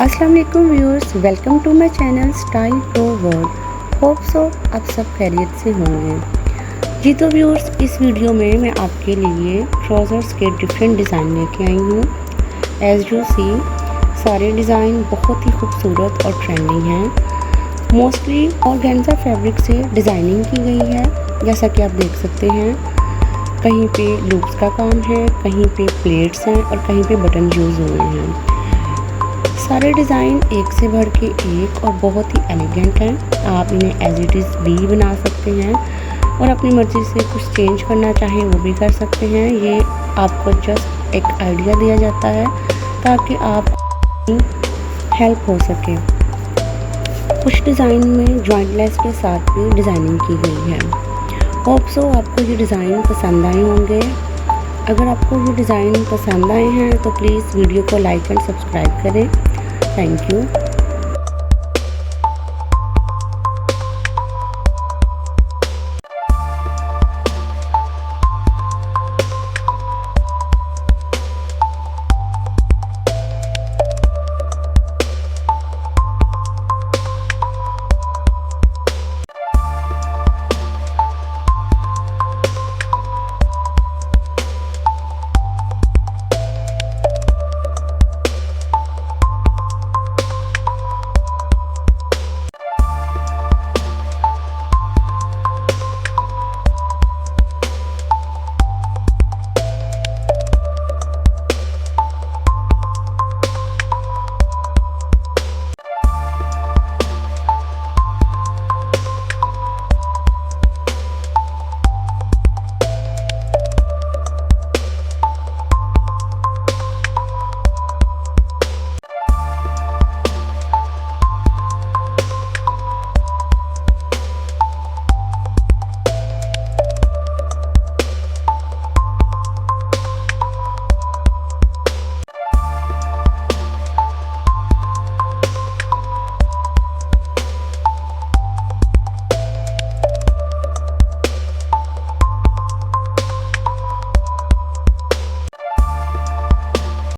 अस्सलाम वालेकुम viewers, welcome to my channel style pro world. Hope so आप सब खैरियत से होंगे। जी तो व्यूअर्स, इस वीडियो में मैं आपके लिए ट्राउज़र्स के डिफरेंट डिज़ाइन लेके आई हूँ। एज यू सी, सारे डिज़ाइन बहुत ही खूबसूरत और ट्रेंडिंग हैं। मोस्टली ऑर्गेन्जा फैब्रिक से डिज़ाइनिंग की गई है, जैसा कि आप देख सकते हैं। कहीं पे लूप्स का काम है, कहीं पे प्लेट्स हैं और कहीं पे बटन यूज़ हुए हैं। सारे डिज़ाइन एक से बढ़ के एक और बहुत ही एलिगेंट हैं। आप इन्हें एज इट इज़ भी बना सकते हैं और अपनी मर्ज़ी से कुछ चेंज करना चाहें वो भी कर सकते हैं। ये आपको जस्ट एक आइडिया दिया जाता है ताकि आप हेल्प हो सके। कुछ डिज़ाइन में जॉइंट लेस के साथ भी डिज़ाइनिंग की गई है। होप सो आपको ये डिज़ाइन पसंद आए होंगे। अगर आपको ये डिज़ाइन पसंद आए हैं तो प्लीज़ वीडियो को लाइक एंड सब्सक्राइब करें। Thank you.